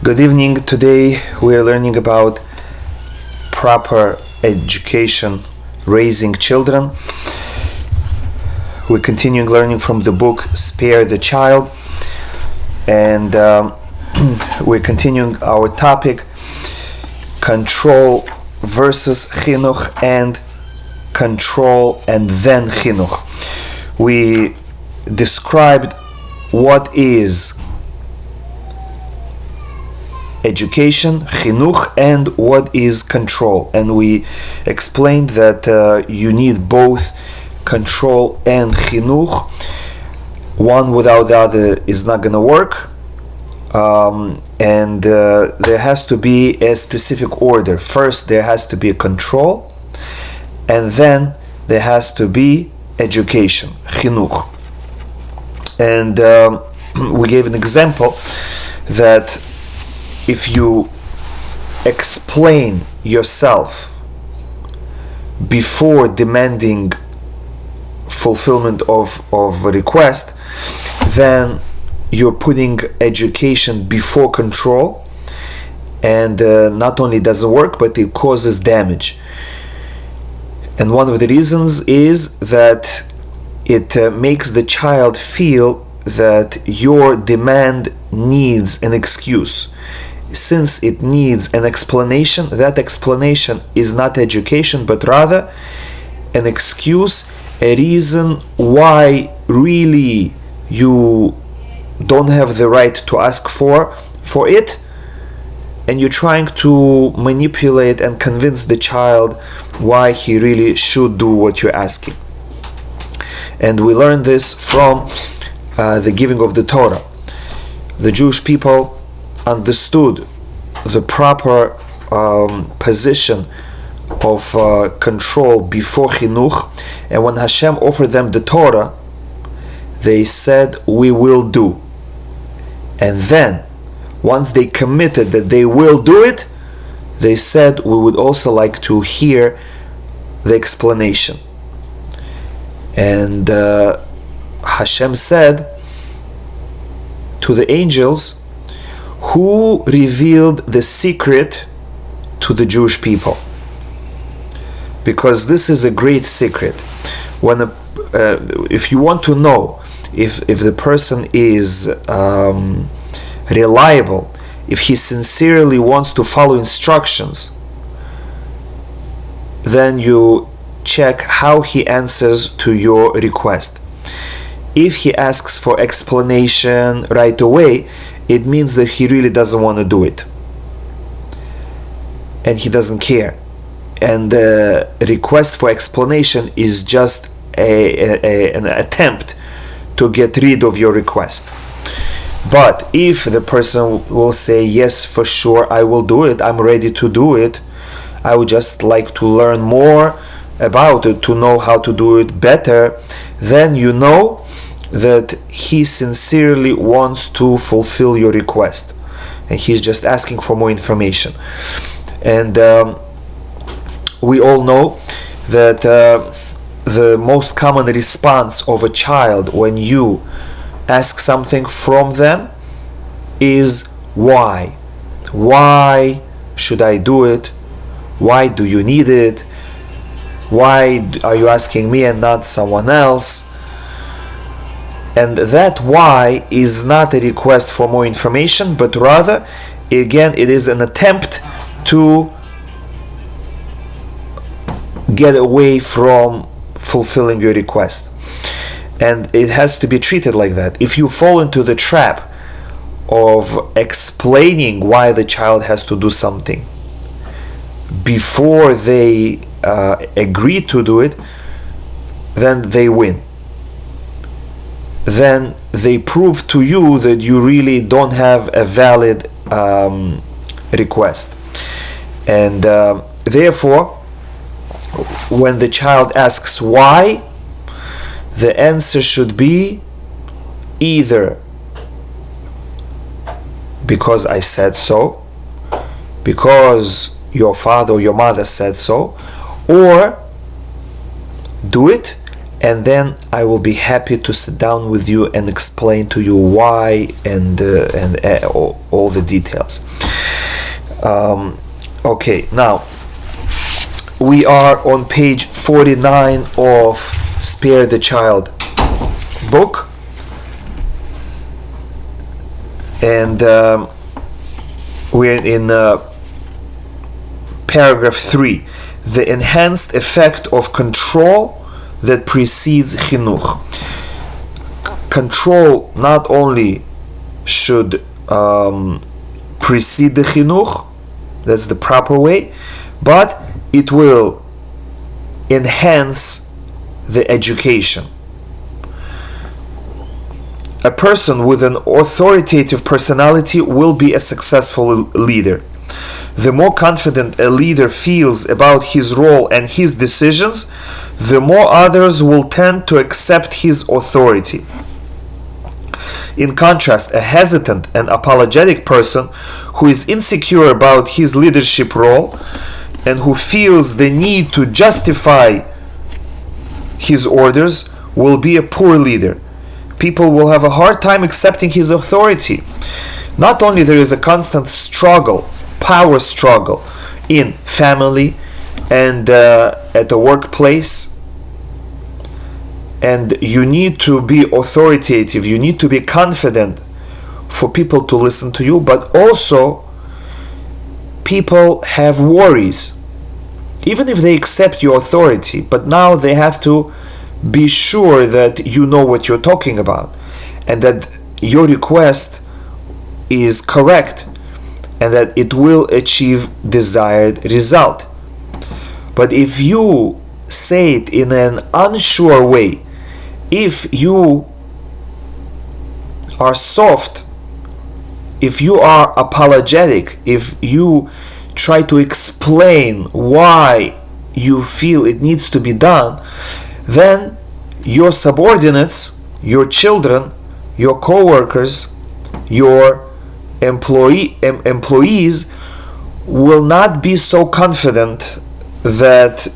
Good evening. Today we are learning about proper education, raising children. We're continuing learning from the book Spare the Child, and we're continuing our topic, control versus Chinuch, and control and then Chinuch. We described what is education, Chinuch, and what is control. And we explained that you need both control and Chinuch. One without the other is not going to work. And there has to be a specific order. First, there has to be a control, and then there has to be education, Chinuch. And we gave an example that if you explain yourself before demanding fulfillment of a request, then you're putting education before control, and not only doesn't work, but it causes damage. And one of the reasons is that it makes the child feel that your demand needs an excuse. Since it needs an explanation, that explanation is not education, but rather an excuse, a reason why really you don't have the right to ask for it, and you're trying to manipulate and convince the child why he really should do what you're asking. And we learned this from the giving of the Torah. The Jewish people understood the proper position of control before Chinuch, and when Hashem offered them the Torah, they said, "We will do." And then, once they committed that they will do it, they said, "We would also like to hear the explanation." And Hashem said to the angels, who revealed the secret to the Jewish people? Because this is a great secret. When if you want to know if the person is reliable, if he sincerely wants to follow instructions, then you check how he answers to your request. If he asks for explanation right away, it means that he really doesn't want to do it, and he doesn't care, and the request for explanation is just an attempt to get rid of your request. But if the person will say, "Yes, for sure, I will do it, I'm ready to do it, I would just like to learn more about it to know how to do it better," then you know that he sincerely wants to fulfill your request, and he's just asking for more information. And we all know that the most common response of a child when you ask something from them is why. Why should I do it? Why do you need it? Why are you asking me and not someone else? And that why is not a request for more information, but rather, again, it is an attempt to get away from fulfilling your request. And it has to be treated like that. If you fall into the trap of explaining why the child has to do something before they agree to do it, then they win. Then they prove to you that you really don't have a valid request. And therefore, when the child asks why, the answer should be either because I said so, because your father or your mother said so, or do it and then I will be happy to sit down with you and explain to you why and all the details. Okay, now we are on page 49 of Spare the Child book, and we're in paragraph 3, the enhanced effect of control that precedes Chinuch. Control not only should precede the Chinuch, that's the proper way, but it will enhance the education. A person with an authoritative personality will be a successful leader. The more confident a leader feels about his role and his decisions, the more others will tend to accept his authority. In contrast, a hesitant and apologetic person who is insecure about his leadership role and who feels the need to justify his orders will be a poor leader. People will have a hard time accepting his authority. Not only there is a constant struggle, power struggle in family and at the workplace, and you need to be authoritative, you need to be confident for people to listen to you, but also people have worries, even if they accept your authority, but now they have to be sure that you know what you're talking about and that your request is correct and that it will achieve desired result. But if you say it in an unsure way, if you are soft, if you are apologetic, if you try to explain why you feel it needs to be done, then your subordinates, your children, your co-workers, your employees will not be so confident that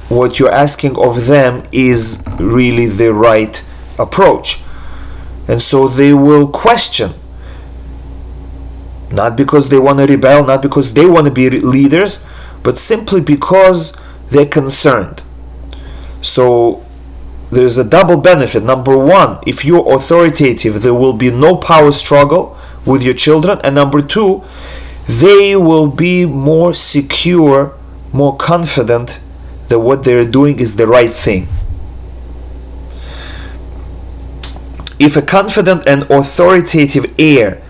what you're asking of them is really the right approach. And so they will question, not because they want to rebel, not because they want to be leaders, but simply because they're concerned. So there's a double benefit. Number one, if you're authoritative, there will be no power struggle with your children. And number two, they will be more secure, more confident that what they're doing is the right thing. If a confident and authoritative heir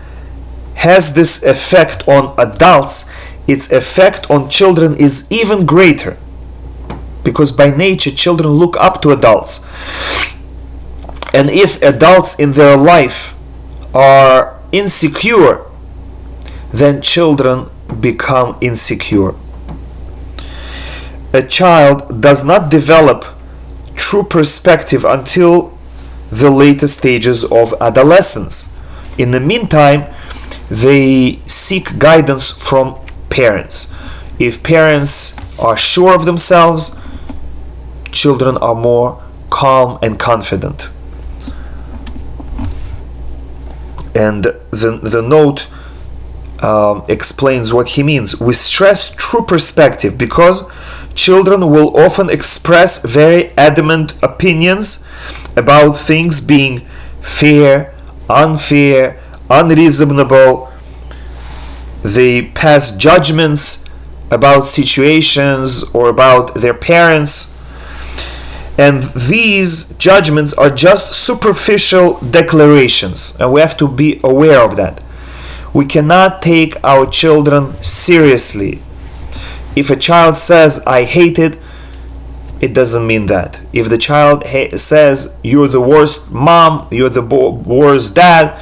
has this effect on adults, its effect on children is even greater, because by nature children look up to adults. And if adults in their life are insecure, then children become insecure. A child does not develop true perspective until the later stages of adolescence. In the meantime, they seek guidance from parents. If parents are sure of themselves, children are more calm and confident. And the note explains what he means. We stress true perspective because children will often express very adamant opinions about things being fair, unfair, unreasonable. They pass judgments about situations or about their parents. And these judgments are just superficial declarations, and we have to be aware of that. We cannot take our children seriously. If a child says, I hate it, it doesn't mean that. If the child says, you're the worst mom, you're the worst dad,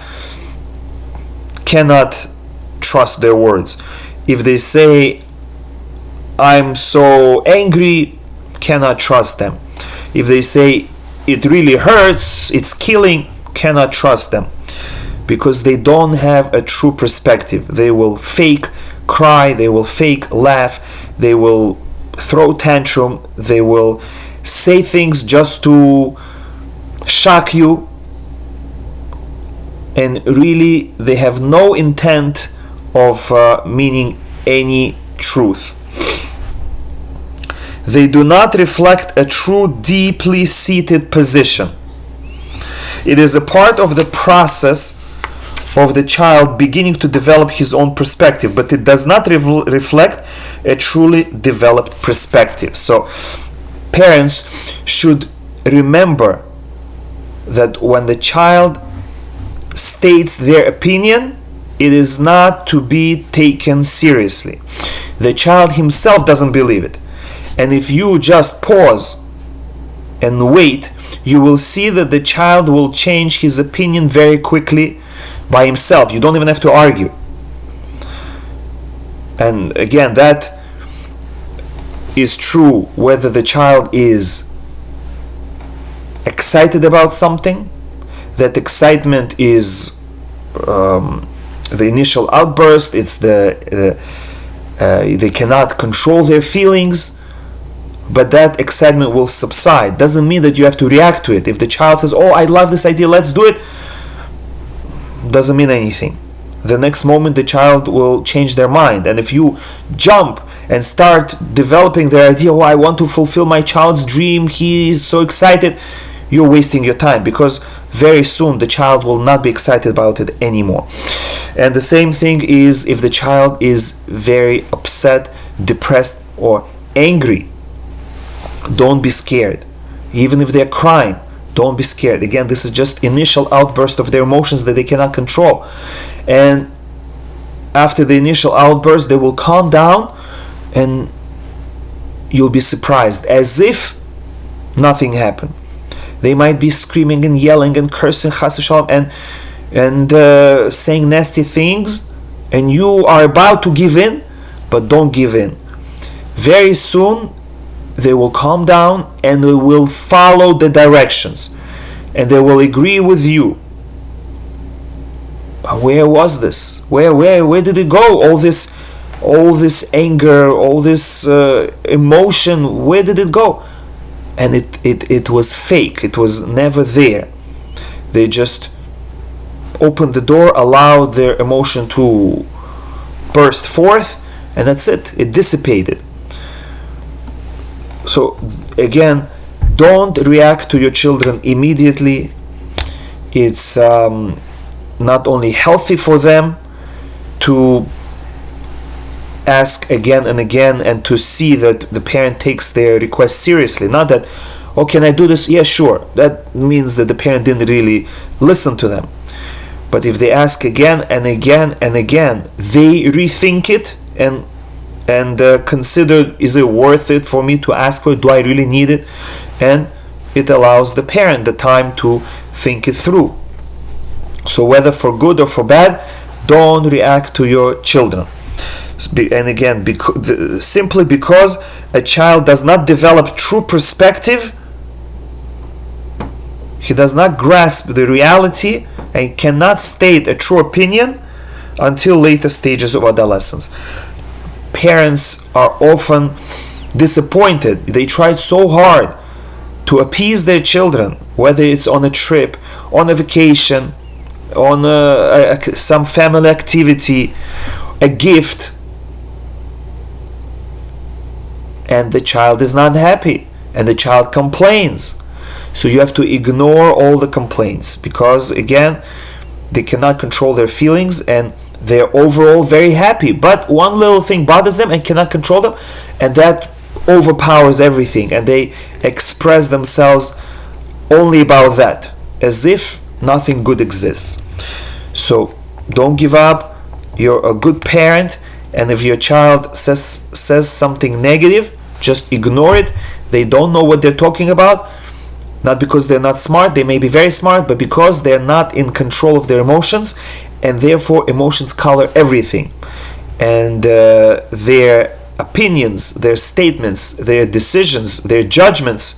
cannot trust their words. If they say, I'm so angry, cannot trust them. If they say, it really hurts, it's killing, cannot trust them, because they don't have a true perspective. They will fake cry, they will fake laugh, they will throw tantrum, they will say things just to shock you, and really they have no intent of meaning any truth. They do not reflect a true, deeply seated position. It is a part of the process of the child beginning to develop his own perspective, but it does not reflect a truly developed perspective. So parents should remember that when the child states their opinion, it is not to be taken seriously. The child himself doesn't believe it. And if you just pause and wait, you will see that the child will change his opinion very quickly by himself. You don't even have to argue. And again, that is true whether the child is excited about something. That excitement is the initial outburst. It's they cannot control their feelings, but that excitement will subside. Doesn't mean that you have to react to it. If the child says, "Oh, I love this idea, let's do it," doesn't mean anything. The next moment the child will change their mind. And if you jump and start developing their idea, "Oh, I want to fulfill my child's dream, he is so excited," you're wasting your time, because very soon the child will not be excited about it anymore. And the same thing is if the child is very upset, depressed, or angry. Don't be scared. Even if they're crying, don't be scared. Again, this is just initial outburst of their emotions that they cannot control. And after the initial outburst, they will calm down, and you'll be surprised, as if nothing happened. They might be screaming and yelling and cursing, chas v'shalom, and saying nasty things, and you are about to give in, but don't give in. Very soon they will calm down, and they will follow the directions, and they will agree with you. Where was this? Where did it go? All this anger, all this emotion, where did it go? And it was fake. It was never there. They just opened the door, allowed their emotion to burst forth, and that's it. It dissipated. So again, don't react to your children immediately. It's not only healthy for them to ask again and again, and to see that the parent takes their request seriously. Not that, "Oh, can I do this?" "Yeah, sure." That means that the parent didn't really listen to them. But if they ask again and again and again, they rethink it and consider, is it worth it for me to ask for it? Do I really need it? And it allows the parent the time to think it through. So whether for good or for bad, don't react to your children. And again, simply because a child does not develop true perspective, he does not grasp the reality and cannot state a true opinion until later stages of adolescence. Parents are often disappointed. They tried so hard to appease their children, whether it's on a trip, on a vacation, on some family activity, a gift, and the child is not happy, and the child complains. So you have to ignore all the complaints, because again, they cannot control their feelings, and they're overall very happy, but one little thing bothers them and cannot control them, and that overpowers everything, and they express themselves only about that, as if nothing good exists. So don't give up. You're a good parent, and if your child says something negative, just ignore it. They don't know what they're talking about, not because they're not smart. They may be very smart, but because they're not in control of their emotions, and therefore emotions color everything, and their opinions, their statements, their decisions, their judgments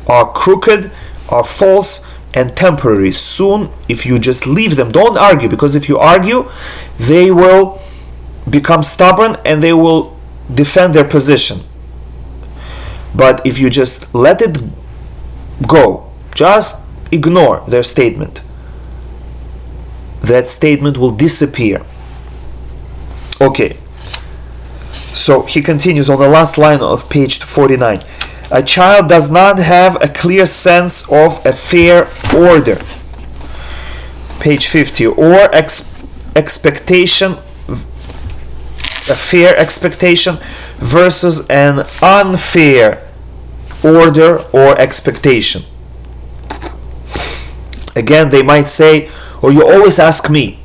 are crooked, are false, and temporary. Soon, if you just leave them, don't argue, because if you argue, they will become stubborn and they will defend their position. But if you just let it go, just ignore their statement, that statement will disappear. Okay, so he continues on the last line of page 49. A child does not have a clear sense of a fair order. Page 50. Or expectation, a fair expectation versus an unfair order or expectation. Again, they might say, "Oh, you always ask me."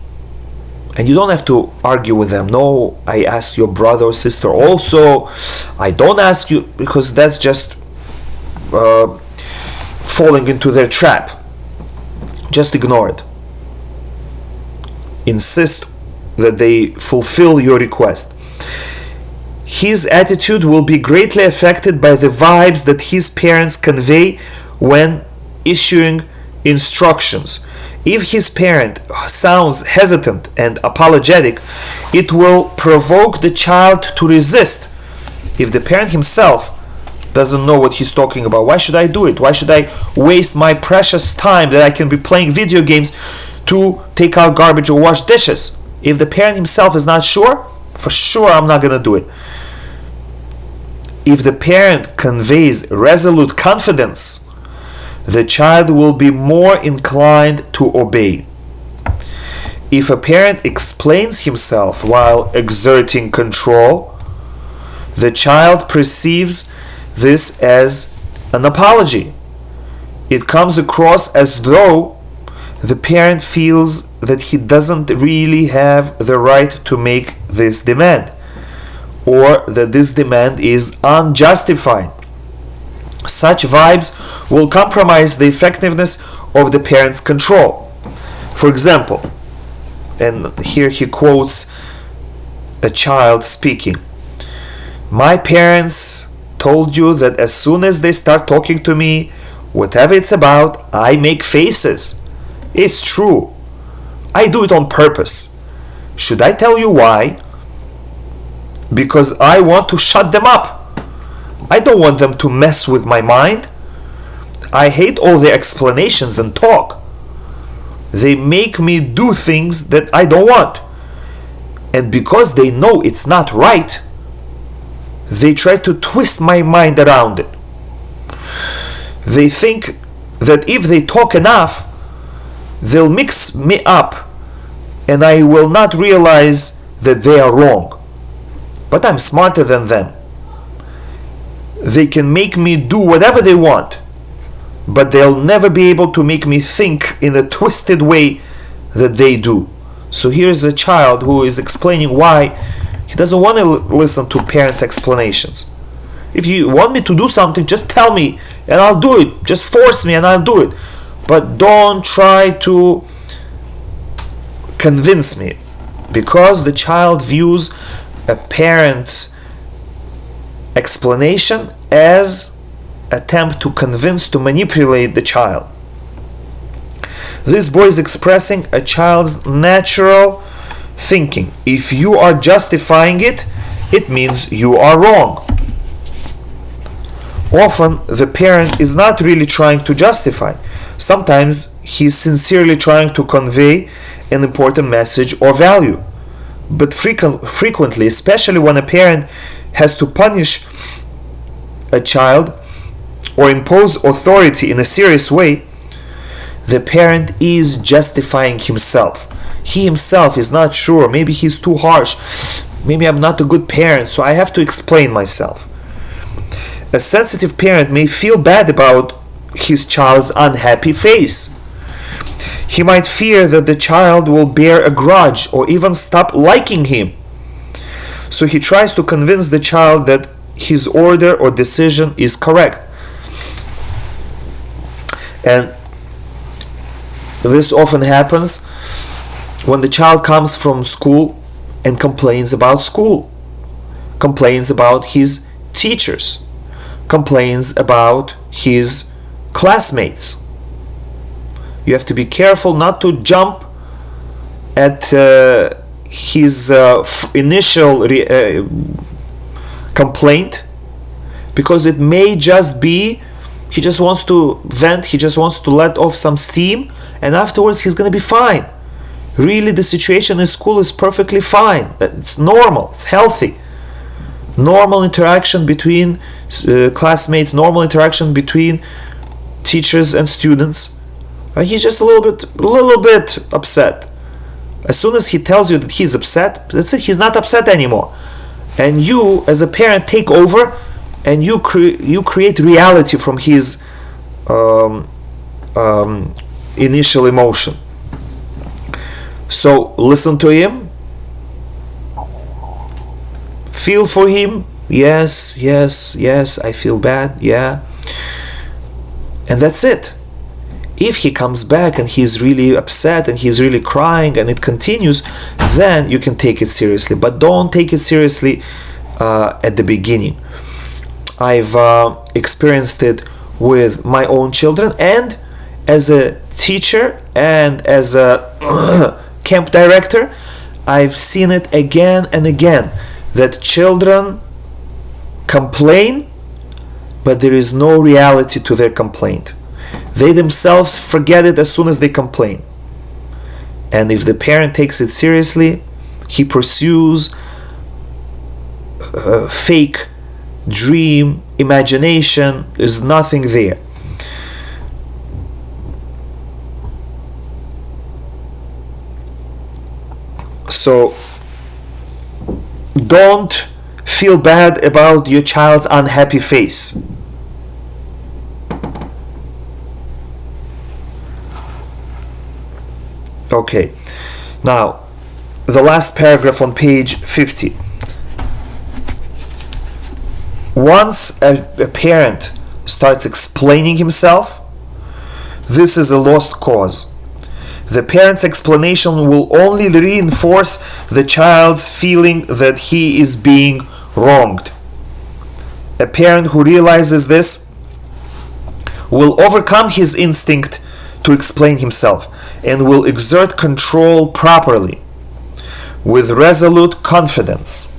And you don't have to argue with them. "No, I ask your brother or sister also. I don't ask you," because that's just falling into their trap. Just ignore it. Insist that they fulfill your request. His attitude will be greatly affected by the vibes that his parents convey when issuing instructions. If his parent sounds hesitant and apologetic, it will provoke the child to resist. If the parent himself doesn't know what he's talking about, why should I do it? Why should I waste my precious time that I can be playing video games to take out garbage or wash dishes? If the parent himself is not sure, for sure I'm not going to do it. If the parent conveys resolute confidence, the child will be more inclined to obey. If a parent explains himself while exerting control, the child perceives this as an apology. It comes across as though the parent feels that he doesn't really have the right to make this demand, or that this demand is unjustified. Such vibes will compromise the effectiveness of the parent's control. For example, and here he quotes a child speaking, "My parents told you that as soon as they start talking to me, whatever it's about, I make faces. It's true. I do it on purpose. Should I tell you why? Because I want to shut them up. I don't want them to mess with my mind. I hate all the explanations and talk. They make me do things that I don't want. And because they know it's not right, they try to twist my mind around it. They think that if they talk enough, they'll mix me up and I will not realize that they are wrong. But I'm smarter than them. They can make me do whatever they want, but they'll never be able to make me think in a twisted way that they do." So here's a child who is explaining why he doesn't want to listen to parents' explanations. If you want me to do something, just tell me and I'll do it. Just force me and I'll do it. But don't try to convince me, because the child views a parent's explanation as attempt to convince, to manipulate the child. This boy is expressing a child's natural thinking. If you are justifying it, it means you are wrong. Often the parent is not really trying to justify. Sometimes he's sincerely trying to convey an important message or value. But frequently, especially when a parent has to punish a child or impose authority in a serious way, the parent is justifying himself. He himself is not sure. Maybe he's too harsh. Maybe I'm not a good parent, so I have to explain myself. A sensitive parent may feel bad about his child's unhappy face. He might fear that the child will bear a grudge or even stop liking him. So he tries to convince the child that his order or decision is correct. And this often happens when the child comes from school and complains about school, complains about his teachers, complains about his classmates. You have to be careful not to jump at his initial complaint, because it may just be he just wants to vent, he just wants to let off some steam, and afterwards he's going to be fine. Really, the situation in school is perfectly fine. It's normal, it's healthy. Normal interaction between classmates, normal interaction between teachers and students. He's just a little bit upset. As soon as he tells you that he's upset, that's it, he's not upset anymore. And you, as a parent, take over, and you create reality from his initial emotion. So listen to him, feel for him. Yes, I feel bad, yeah. And that's it. If he comes back and he's really upset and he's really crying and it continues, then you can take it seriously. But don't take it seriously at the beginning. I've experienced it with my own children, and as a teacher and as a camp director, I've seen it again and again, that children complain, but there is no reality to their complaint. They themselves forget it as soon as they complain. And if the parent takes it seriously, he pursues fake dream, imagination. There's nothing there. So don't feel bad about your child's unhappy face. Okay, now the last paragraph on page 50. Once a parent starts explaining himself, this is a lost cause. The parent's explanation will only reinforce the child's feeling that he is being wronged. A parent who realizes this will overcome his instinct to explain himself and will exert control properly, with resolute confidence.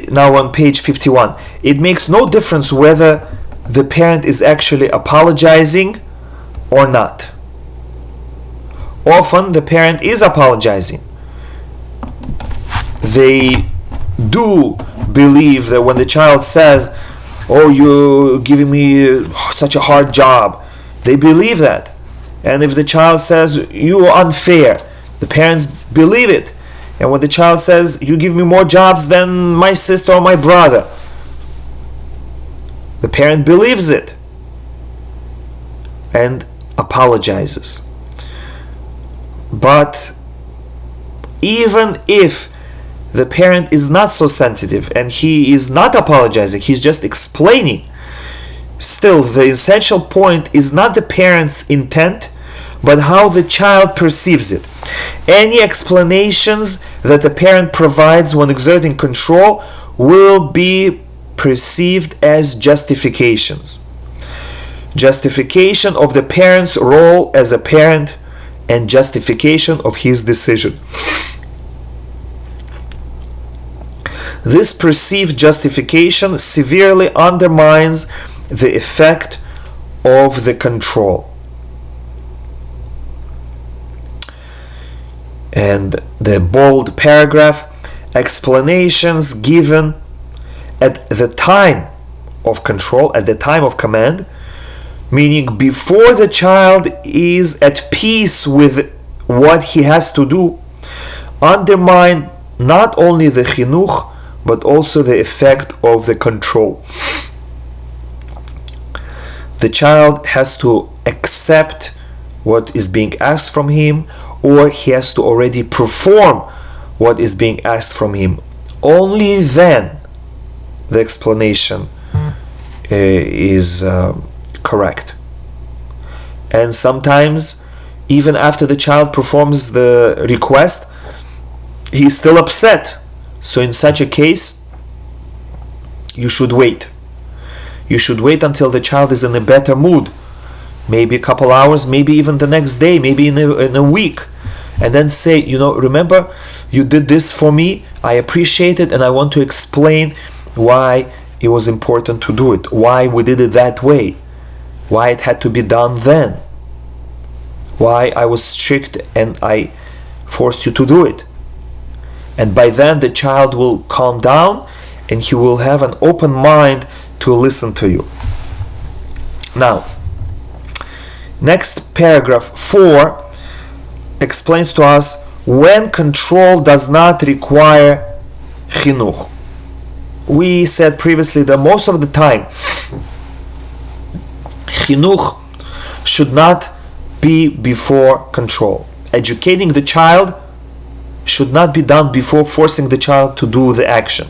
Now on page 51, it makes no difference whether the parent is actually apologizing or not. Often the parent is apologizing. They do believe that when the child says, "Oh, you're giving me such a hard job," they believe that. And if the child says, "You are unfair," the parents believe it. And when the child says, "You give me more jobs than my sister or my brother," the parent believes it and apologizes. But even if the parent is not so sensitive and he is not apologizing, he's just explaining, still the essential point is not the parent's intent, but how the child perceives it. Any explanations that the parent provides when exerting control will be perceived as justifications. Justification of the parent's role as a parent and justification of his decision. This perceived justification severely undermines the effect of the control. And the bold paragraph, explanations given at the time of control, at the time of command, meaning before the child is at peace with what he has to do, undermine not only the chinuch, but also the effect of the control. The child has to accept what is being asked from him, or he has to already perform what is being asked from him. Only then the explanation is correct. And sometimes, even after the child performs the request, he's still upset. So in such a case, you should wait. You should wait until the child is in a better mood. Maybe a couple hours, maybe even the next day, maybe in a week. and then say, remember, you did this for me, I appreciate it, and I want to explain why it was important to do it, why we did it that way, why it had to be done then, why I was strict and I forced you to do it. And by then the child will calm down and he will have an open mind to listen to you. Now, next paragraph 4 explains to us when control does not require chinuch. We said previously that most of the time chinuch should not be before control. Educating the child should not be done before forcing the child to do the action.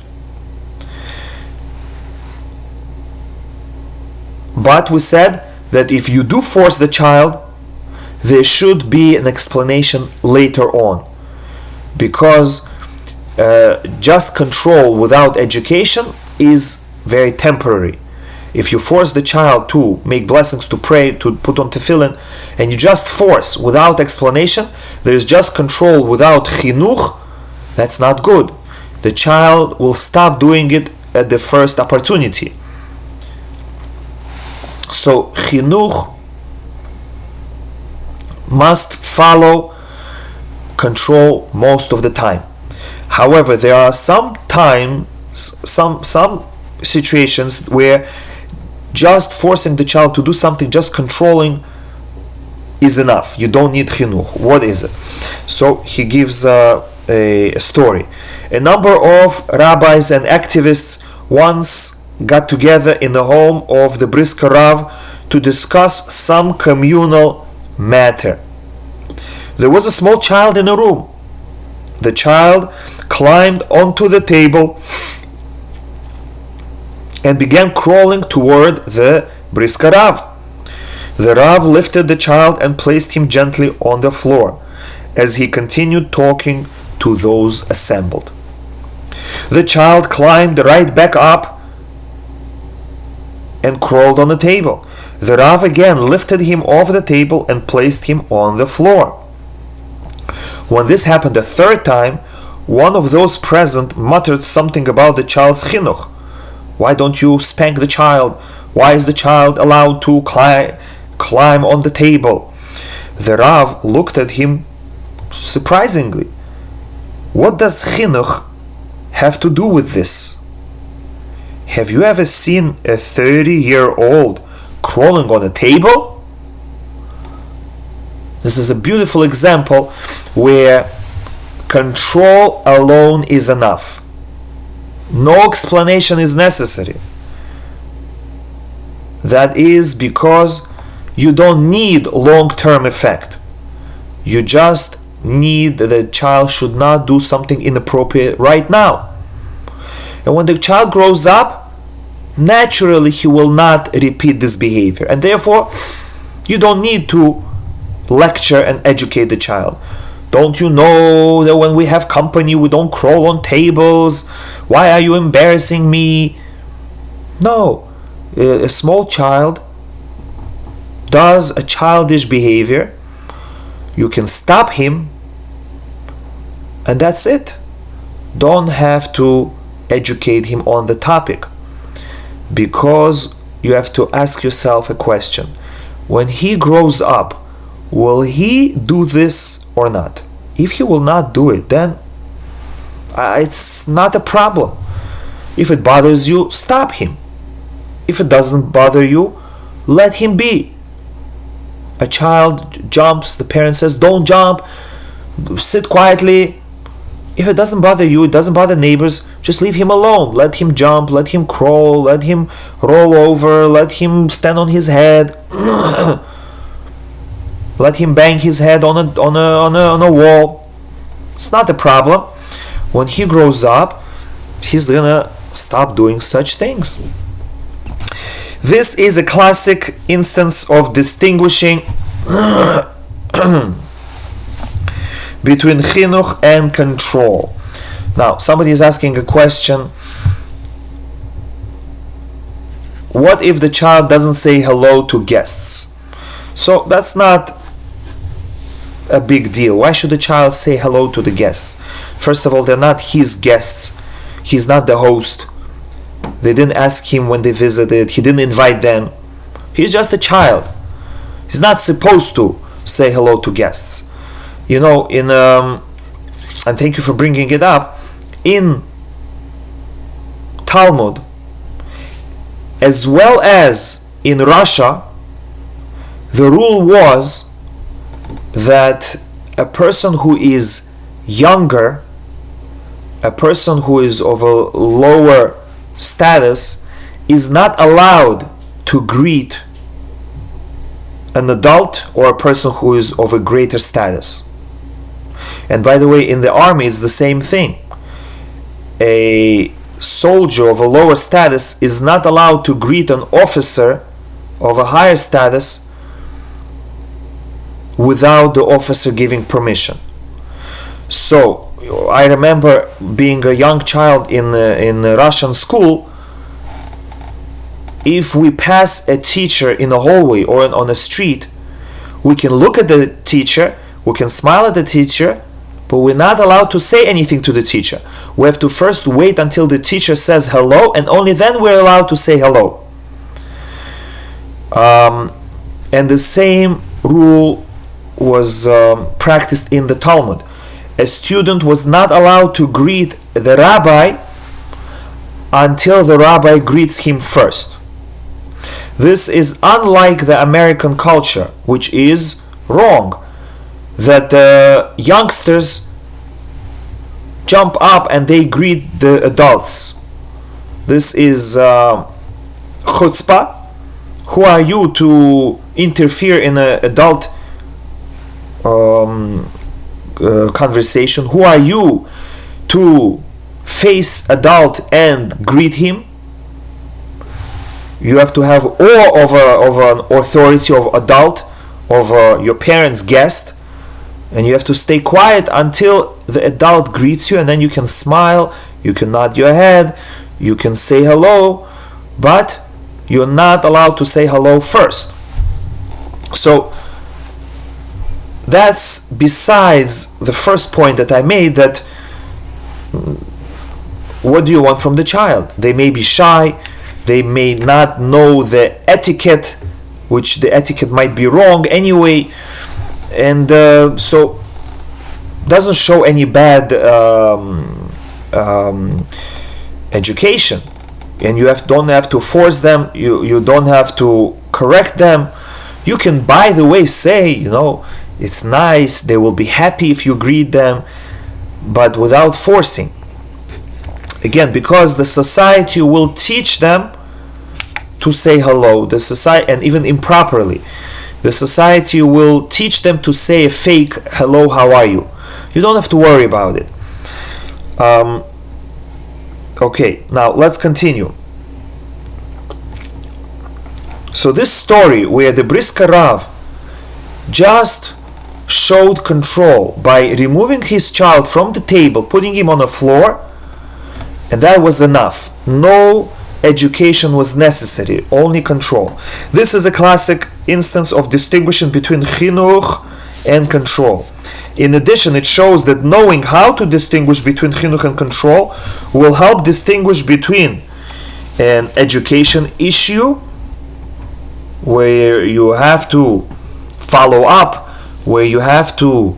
But we said that if you do force the child, there should be an explanation later on, because just control without education is very temporary. If you force the child to make blessings, to pray, to put on tefillin, and you just force without explanation, there is just control without chinuch, that's not good. The child will stop doing it at the first opportunity. So chinuch must follow control most of the time. However, there are some situations where just forcing the child to do something, just controlling, is enough. You don't need chinuch. What is it? So he gives a story. A number of rabbis and activists once got together in the home of the Brisker Rav to discuss some communal matter. There was a small child in the room. The child climbed onto the table and began crawling toward the Brisker Rav. The Rav lifted the child and placed him gently on the floor as he continued talking to those assembled. The child climbed right back up and crawled on the table. The Rav again lifted him off the table and placed him on the floor. When this happened a third time, one of those present muttered something about the child's chinuch. Why don't you spank the child? Why is the child allowed to climb on the table? The Rav looked at him surprisingly. What does chinuch have to do with this? Have you ever seen a 30-year-old crawling on a table? This is a beautiful example where control alone is enough. No explanation is necessary. That is because you don't need long-term effect. You just need that the child should not do something inappropriate right now. And when the child grows up, naturally he will not repeat this behavior. And therefore, you don't need to lecture and educate the child. Don't you know that when we have company, we don't crawl on tables? Why are you embarrassing me? No. A small child does a childish behavior. You can stop him, and that's it. Don't have to educate him on the topic, because you have to ask yourself a question. When he grows up, will he do this or not? If he will not do it, then it's not a problem. If it bothers you, stop him. If it doesn't bother you, let him be. A child jumps, the parent says, don't jump, sit quietly. If it doesn't bother you, it doesn't bother neighbors, just leave him alone. Let him jump, let him crawl, let him roll over, let him stand on his head. Let him bang his head on a wall. It's not a problem. When he grows up, he's gonna stop doing such things. This is a classic instance of distinguishing between chinuch and control. Now, somebody is asking a question. What if the child doesn't say hello to guests? So that's not a big deal? Why should a child say hello to the guests? First of all, they're not his guests. He's not the host. They didn't ask him when they visited. He didn't invite them. He's just a child. He's not supposed to say hello to guests. You know, and thank you for bringing it up, in Talmud, as well as in Russia, the rule was that a person who is younger, a person who is of a lower status, is not allowed to greet an adult or a person who is of a greater status. And by the way, in the army, it's the same thing. A soldier of a lower status is not allowed to greet an officer of a higher status without the officer giving permission. So I remember being a young child in a Russian school. If we pass a teacher in a hallway or on a street, we can look at the teacher, we can smile at the teacher, but we're not allowed to say anything to the teacher. We have to first wait until the teacher says hello, and only then we're allowed to say hello. And the same rule was practiced in the Talmud. A student was not allowed to greet the rabbi until the rabbi greets him first. This is unlike the American culture, which is wrong, that youngsters jump up and they greet the adults. This is chutzpah. Who are you to interfere in an adult conversation? Who are you to face adult and greet him? You have to have awe of an authority of adult, of your parents' guest, and you have to stay quiet until the adult greets you, and then you can smile, you can nod your head, you can say hello, but you're not allowed to say hello first. So that's besides the first point that I made, that what do you want from the child? They may be shy, they may not know the etiquette, which the etiquette might be wrong anyway, and so doesn't show any bad education. And you don't have to force them, you don't have to correct them. You can, by the way, say, it's nice, they will be happy if you greet them, but without forcing. Again, because the society will teach them to say hello, the society, and even improperly. The society will teach them to say a fake hello, how are you? You don't have to worry about it. Okay, now let's continue. So this story where the Brisker Rav just showed control by removing his child from the table, putting him on the floor, and that was enough. No education was necessary, only control. This is a classic instance of distinguishing between Chinuch and control. In addition, it shows that knowing how to distinguish between Chinuch and control will help distinguish between an education issue, where you have to follow up, where you have to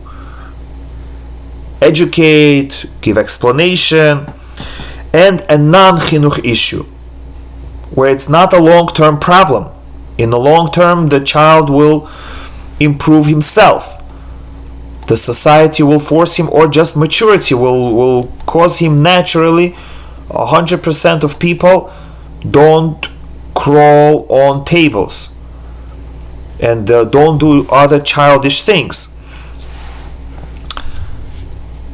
educate, give explanation, and a non-Chinuch issue, where it's not a long-term problem. In the long term, the child will improve himself. The society will force him, or just maturity will cause him naturally. 100% of people don't crawl on tables and don't do other childish things.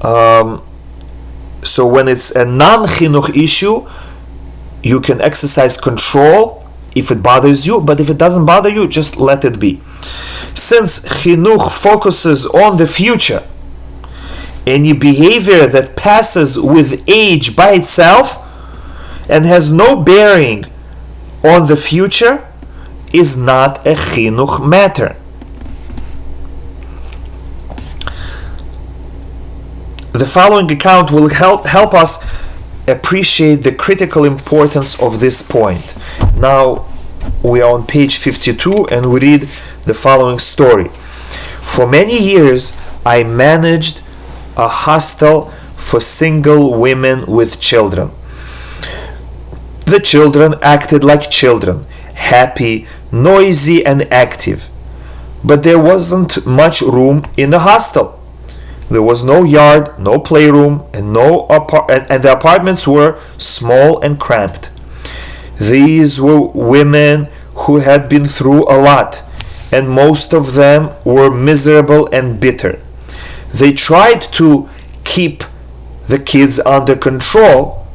So when it's a non-Chinuch issue, you can exercise control if it bothers you, but if it doesn't bother you, just let it be. Since Chinuch focuses on the future, any behavior that passes with age by itself and has no bearing on the future is not a Chinuch matter. The following account will help us appreciate the critical importance of this point. Now we are on page 52 and we read the following story. For many years I managed a hostel for single women with children. The children acted like children, happy, noisy and active. But there wasn't much room in the hostel. There was no yard, no playroom, and the apartments were small and cramped. These were women who had been through a lot, and most of them were miserable and bitter. They tried to keep the kids under control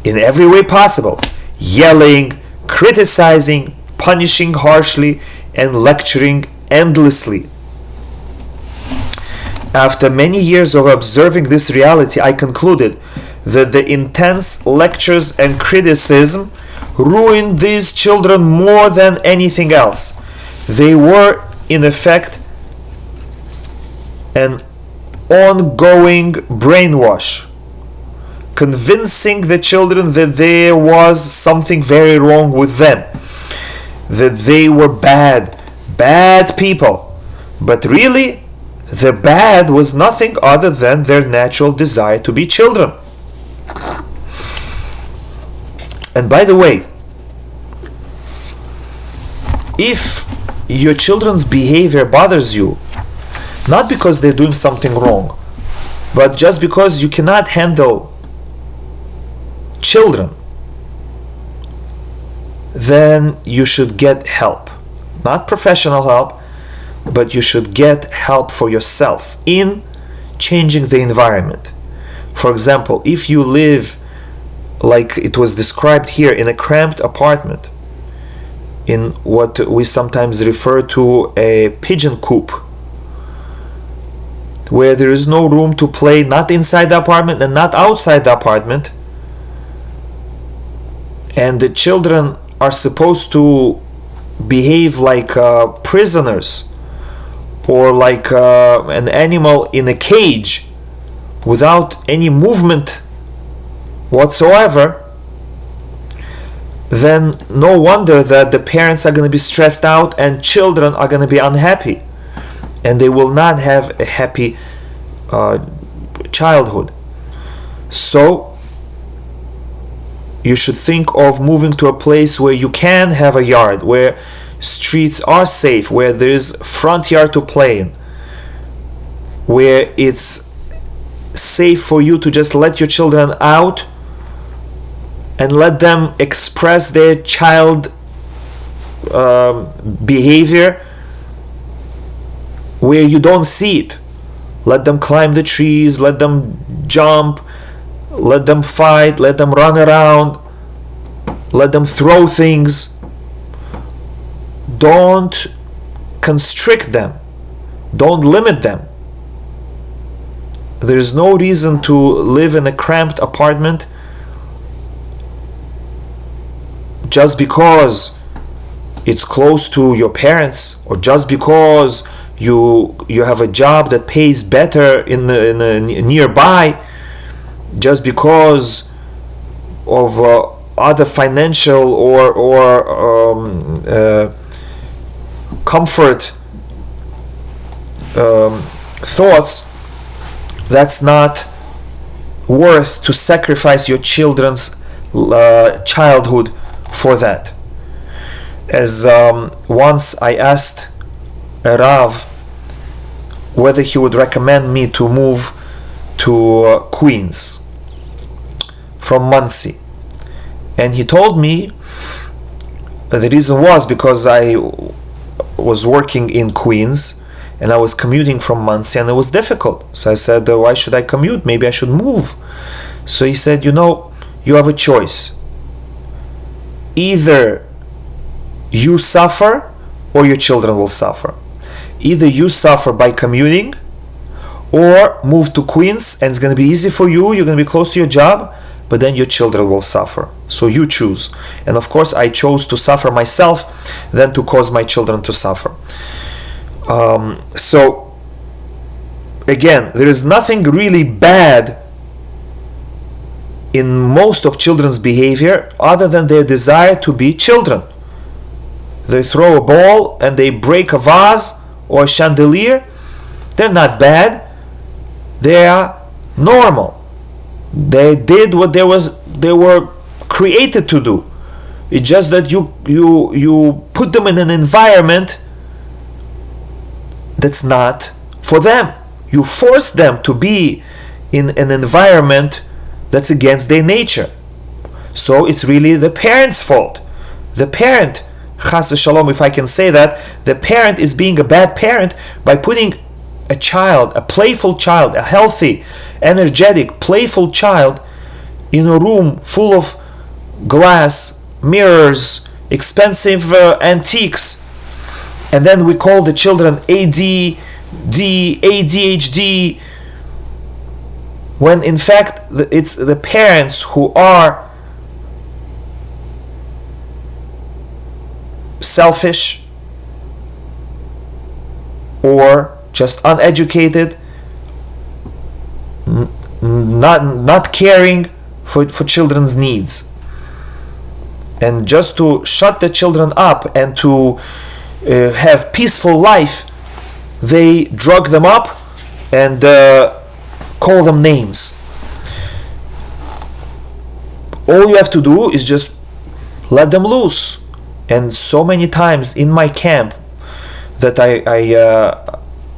in every way possible, yelling, criticizing, punishing harshly, and lecturing endlessly. After many years of observing this reality, I concluded that the intense lectures and criticism ruined these children more than anything else. They were, in effect, an ongoing brainwash, convincing the children that there was something very wrong with them, that they were bad people. But really, the bad was nothing other than their natural desire to be children. And by the way, if your children's behavior bothers you, not because they're doing something wrong, but just because you cannot handle children, then you should get help. Not professional help, but you should get help for yourself in changing the environment. For example, if you live, like it was described here, in a cramped apartment, in what we sometimes refer to a pigeon coop, where there is no room to play, not inside the apartment and not outside the apartment, and the children are supposed to behave like prisoners, or like an animal in a cage without any movement whatsoever, then no wonder that the parents are going to be stressed out and children are going to be unhappy, and they will not have a happy childhood. So you should think of moving to a place where you can have a yard, where streets are safe, where there is front yard to play in, where it's safe for you to just let your children out and let them express their child behavior where you don't see it. Let them climb the trees, let them jump, let them fight, let them run around, let them throw things. Don't constrict them. Don't limit them. There's no reason to live in a cramped apartment just because it's close to your parents, or just because you have a job that pays better in nearby, just because of other financial or comfort thoughts. That's not worth to sacrifice your children's childhood for that. As once I asked a Rav whether he would recommend me to move to Queens from Monsey, and he told me the reason was because I was working in Queens and I was commuting from Monsey and it was difficult. So I said, why should I commute? Maybe I should move. So he said, you have a choice. Either you suffer or your children will suffer. Either you suffer by commuting or move to Queens and it's going to be easy for you, you're going to be close to your job, but then your children will suffer. So you choose. And of course I chose to suffer myself than to cause my children to suffer. So again, there is nothing really bad in most of children's behavior other than their desire to be children. They throw a ball and they break a vase or a chandelier. They're not bad. They are normal. They did what they were created to do. It's just that you put them in an environment that's not for them. You force them to be in an environment that's against their nature. So it's really the parent's fault. The parent, chas v'shalom, if I can say that, the parent is being a bad parent by putting a child, a playful child, a healthy, energetic, playful child in a room full of glass, mirrors, expensive antiques, and then we call the children ADD, ADHD, when in fact it's the parents who are selfish or just uneducated, not caring for children's needs. And just to shut the children up and to have peaceful life, they drug them up and call them names. All you have to do is just let them loose. And so many times in my camp that I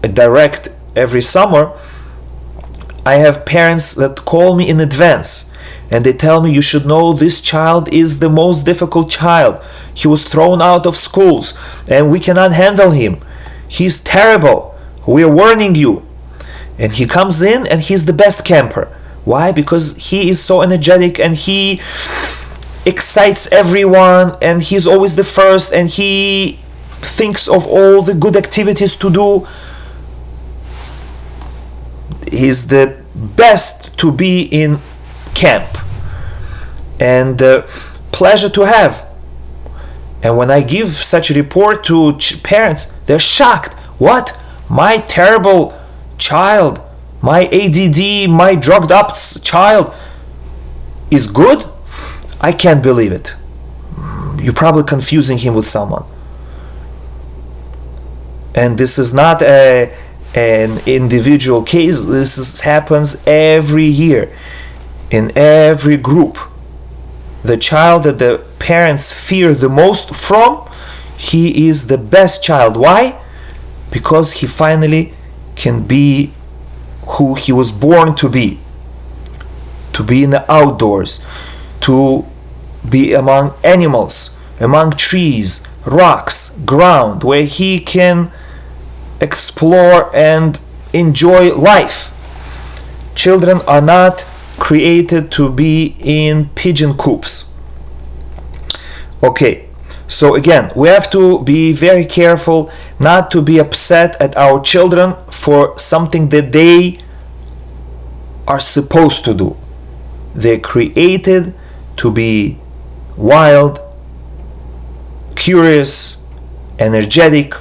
direct every summer, I have parents that call me in advance and they tell me, you should know this child is the most difficult child. He was thrown out of schools and we cannot handle him. He's terrible. We are warning you. And he comes in and he's the best camper. Why? Because he is so energetic and he excites everyone and he's always the first and he thinks of all the good activities to do. He's the best to be in camp and pleasure to have. And when I give such a report to parents, they're shocked. What? My terrible child, my ADD, my drugged up child is good? I can't believe it. You're probably confusing him with someone. And this is not an individual case. This happens every year in every group. The child that the parents fear the most from, he is the best child. Why? Because he finally can be who he was born to be in the outdoors, to be among animals, among trees, rocks, ground, where he can explore and enjoy life. Children are not created to be in pigeon coops. Okay, so again, we have to be very careful not to be upset at our children for something that they are supposed to do. They're created to be wild, curious, energetic,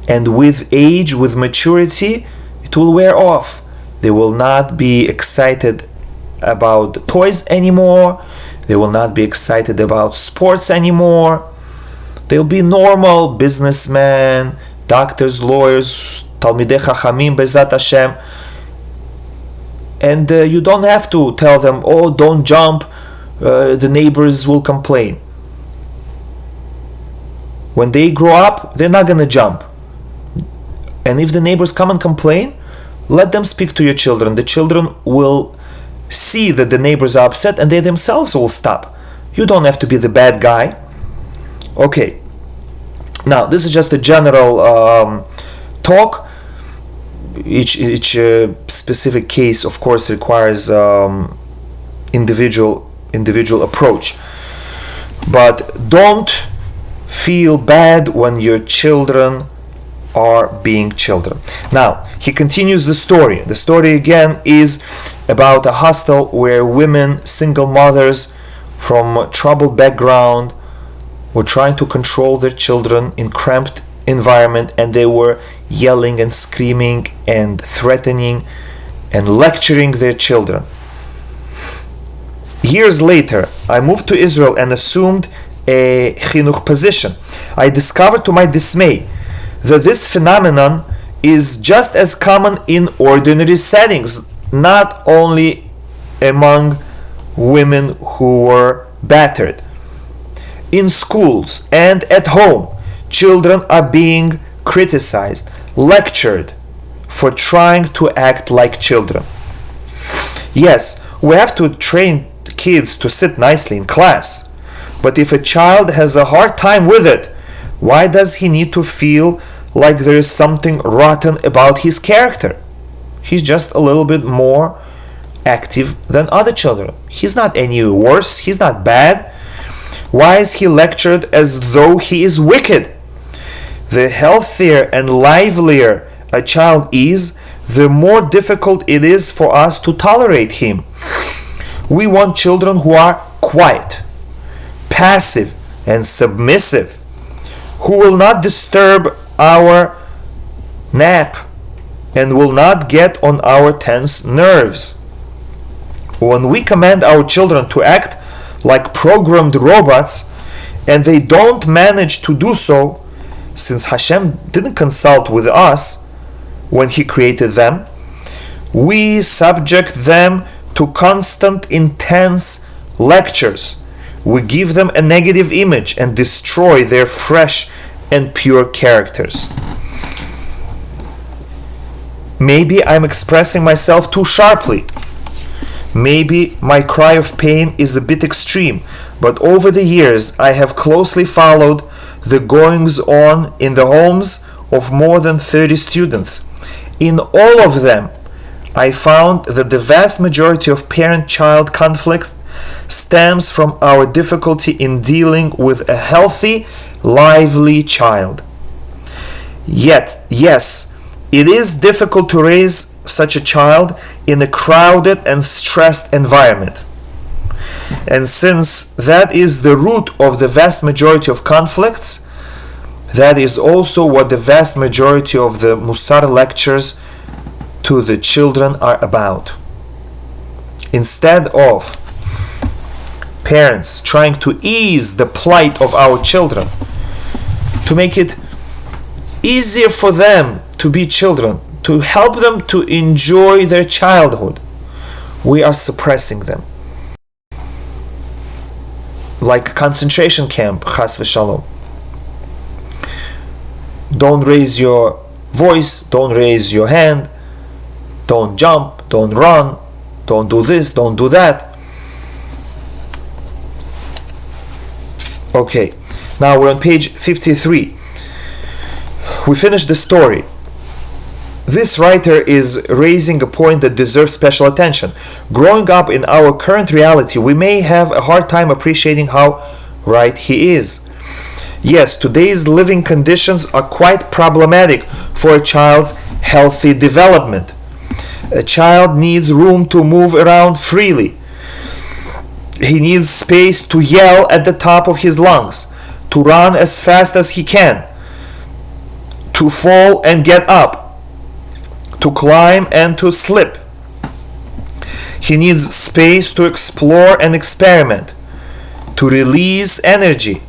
and with age, with maturity, it will wear off. They will not be excited about toys anymore. They will not be excited about sports anymore. They'll be normal businessmen, doctors, lawyers, Talmidei Chachamim, Bezat Hashem. And you don't have to tell them, oh, don't jump, the neighbors will complain. When they grow up, they're not going to jump. And if the neighbors come and complain, let them speak to your children. The children will see that the neighbors are upset and they themselves will stop. You don't have to be the bad guy. Okay. Now, this is just a general talk. Each specific case, of course, requires individual approach. But don't feel bad when your children are being children. Now, he continues the story. The story again is about a hostel where women, single mothers from troubled background, were trying to control their children in cramped environment, and they were yelling and screaming and threatening and lecturing their children. Years later, I moved to Israel and assumed a Chinuch position. I discovered to my dismay that this phenomenon is just as common in ordinary settings, not only among women who were battered. In schools and at home, children are being criticized, lectured for trying to act like children. Yes, we have to train kids to sit nicely in class, but if a child has a hard time with it, why does he need to feel like there is something rotten about his character? He's just a little bit more active than other children. He's not any worse, he's not bad. Why is he lectured as though he is wicked? The healthier and livelier a child is, the more difficult it is for us to tolerate him. We want children who are quiet, passive, and submissive, who will not disturb our nap and will not get on our tense nerves. When we command our children to act like programmed robots and they don't manage to do so, since Hashem didn't consult with us when He created them, we subject them to constant intense lectures. We give them a negative image and destroy their fresh and pure characters. Maybe I'm expressing myself too sharply. Maybe my cry of pain is a bit extreme, but over the years I have closely followed the goings on in the homes of more than 30 students. In all of them, I found that the vast majority of parent-child conflict stems from our difficulty in dealing with a healthy, lively child. Yet, yes, it is difficult to raise such a child in a crowded and stressed environment. And since that is the root of the vast majority of conflicts, that is also what the vast majority of the Musar lectures to the children are about. Instead of parents trying to ease the plight of our children, to make it easier for them to be children, to help them to enjoy their childhood, we are suppressing them. Like a concentration camp, chas v'shalom. Don't raise your voice, don't raise your hand, don't jump, don't run, don't do this, don't do that. Okay, now we're on page 53. We finished the story. This writer is raising a point that deserves special attention. Growing up in our current reality, we may have a hard time appreciating how right he is. Yes, today's living conditions are quite problematic for a child's healthy development. A child needs room to move around freely. He needs space to yell at the top of his lungs, to run as fast as he can, to fall and get up, to climb and to slip. He needs space to explore and experiment, to release energy,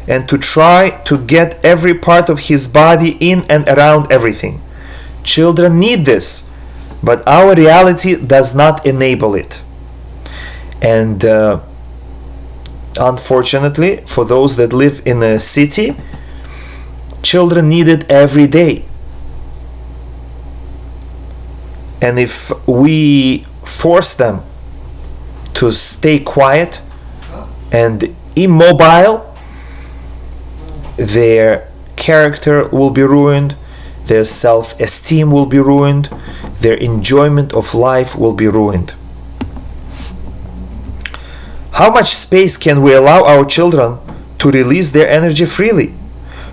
and to try to get every part of his body in and around everything. Children need this, but our reality does not enable it. And unfortunately, for those that live in a city, children need it every day. And if we force them to stay quiet and immobile, their character will be ruined, their self-esteem will be ruined, their enjoyment of life will be ruined. How much space can we allow our children to release their energy freely?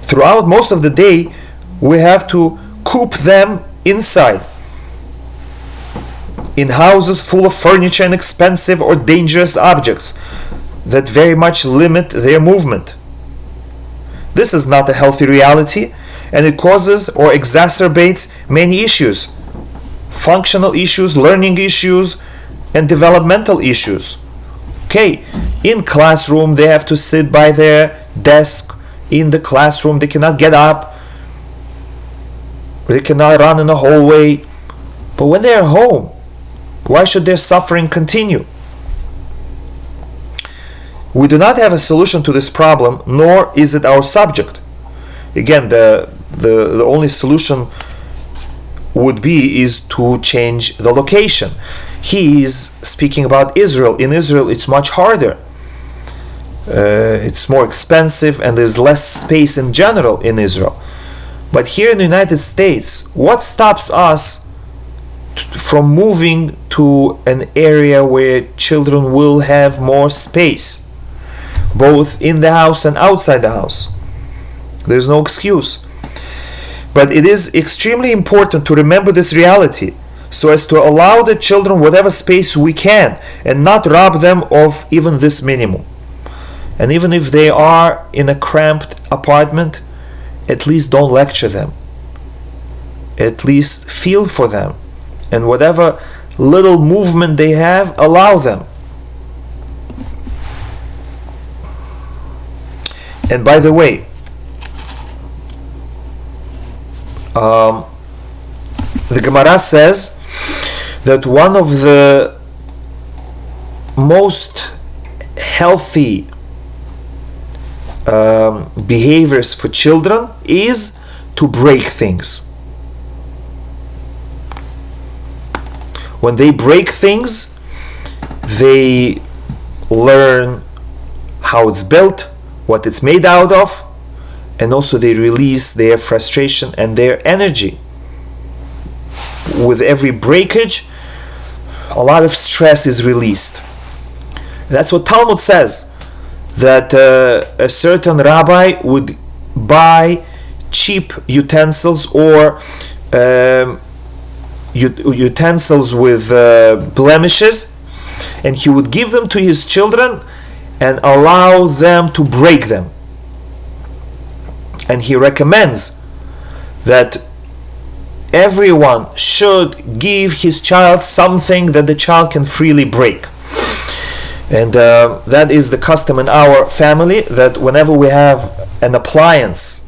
Throughout most of the day, we have to coop them inside, in houses full of furniture and expensive or dangerous objects that very much limit their movement. This is not a healthy reality, and it causes or exacerbates many issues: functional issues, learning issues, and developmental issues. Okay, in classroom they have to sit by their desk. In the classroom they cannot get up, they cannot run in the hallway. But when they are home, why should their suffering continue? We do not have a solution to this problem, nor is it our subject. Again, the only solution would be is to change the location. He is speaking about Israel. In Israel, it's much harder. It's more expensive, and there's less space in general in Israel. But here in the United States, what stops us from moving to an area where children will have more space, both in the house and outside the house? There's no excuse. But it is extremely important to remember this reality, so as to allow the children whatever space we can, and not rob them of even this minimum. And even if they are in a cramped apartment, at least don't lecture them. At least feel for them, and whatever little movement they have, allow them. And by the way, the Gemara says that one of the most healthy behaviors for children is to break things. When they break things, they learn how it's built, what it's made out of, and also they release their frustration and their energy. With every breakage, a lot of stress is released. That's what Talmud says, that a certain rabbi would buy cheap utensils or utensils with blemishes, and he would give them to his children and allow them to break them. And he recommends that everyone should give his child something that the child can freely break. And that is the custom in our family, that whenever we have an appliance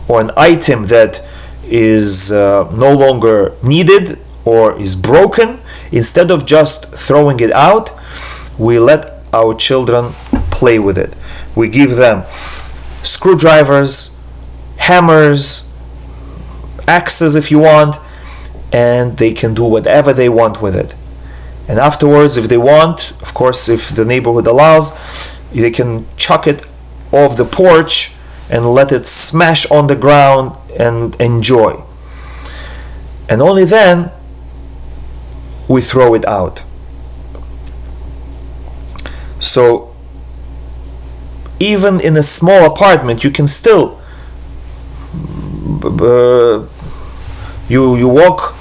or an item that is no longer needed or is broken, instead of just throwing it out, we let our children play with it. We give them screwdrivers, hammers, axes if you want, and they can do whatever they want with it. And afterwards, if they want, of course, if the neighborhood allows, they can chuck it off the porch and let it smash on the ground and enjoy. And only then we throw it out. So even in a small apartment, you can still you walk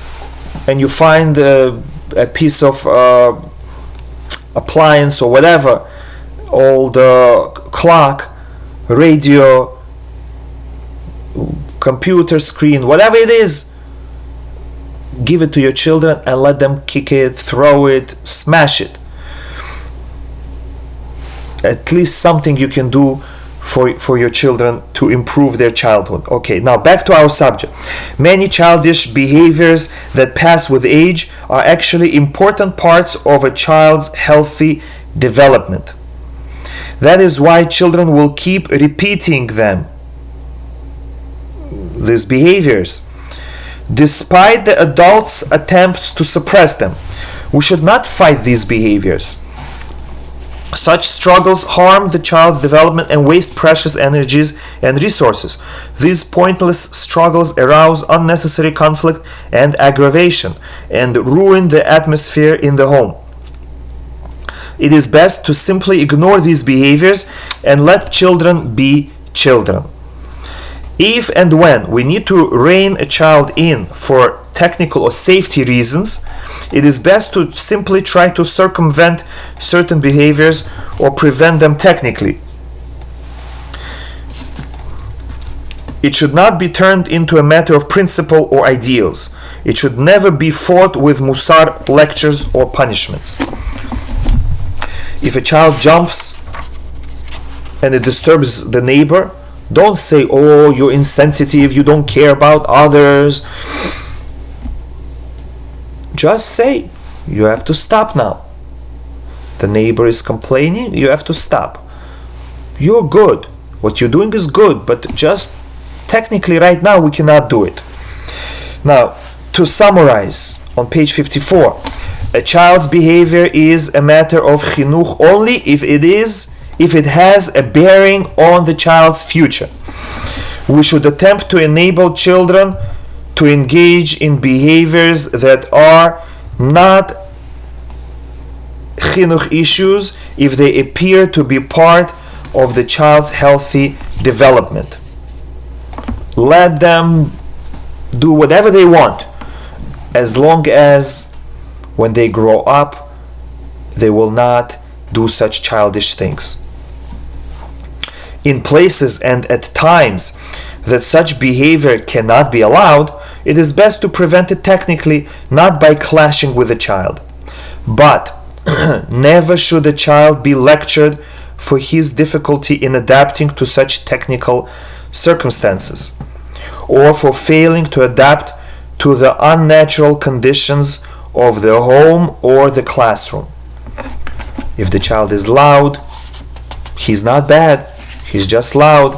and you find a piece of appliance or whatever, old clock, radio, computer screen, whatever it is, give it to your children and let them kick it, throw it, smash it. At least something you can do for your children to improve their childhood. Okay, now back to our subject. Many childish behaviors that pass with age are actually important parts of a child's healthy development. That is why children will keep repeating them, these behaviors, despite the adults' attempts to suppress them. We should not fight these behaviors. Such struggles harm the child's development and waste precious energies and resources. These pointless struggles arouse unnecessary conflict and aggravation and ruin the atmosphere in the home. It is best to simply ignore these behaviors and let children be children. If and when we need to rein a child in for technical or safety reasons, it is best to simply try to circumvent certain behaviors or prevent them technically. It should not be turned into a matter of principle or ideals. It should never be fought with musar lectures or punishments. If a child jumps and it disturbs the neighbor, don't say, "Oh, you're insensitive, you don't care about others." Just say, "You have to stop now. The neighbor is complaining, you have to stop. You're good. What you're doing is good, but just technically right now we cannot do it." Now, to summarize, on page 54, a child's behavior is a matter of chinuch only if it has a bearing on the child's future. We should attempt to enable children to engage in behaviors that are not chinuch issues if they appear to be part of the child's healthy development. Let them do whatever they want, as long as when they grow up they will not do such childish things. In places and at times that such behavior cannot be allowed, it is best to prevent it technically, not by clashing with the child. But never should a child be lectured for his difficulty in adapting to such technical circumstances, or for failing to adapt to the unnatural conditions of the home or the classroom. If the child is loud, he's not bad, he's just loud.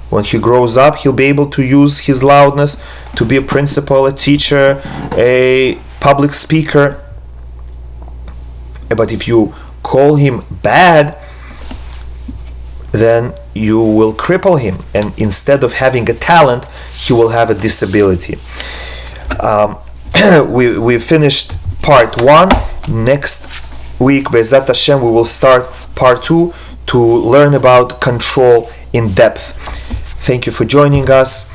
When he grows up, he'll be able to use his loudness to be a principal, a teacher, a public speaker. But if you call him bad, then you will cripple him, and instead of having a talent, he will have a disability. We finished part 1. Next week, Be'ezrat Hashem, we will start part 2 to learn about control in depth. Thank you for joining us.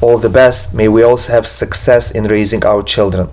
All the best. May we also have success in raising our children.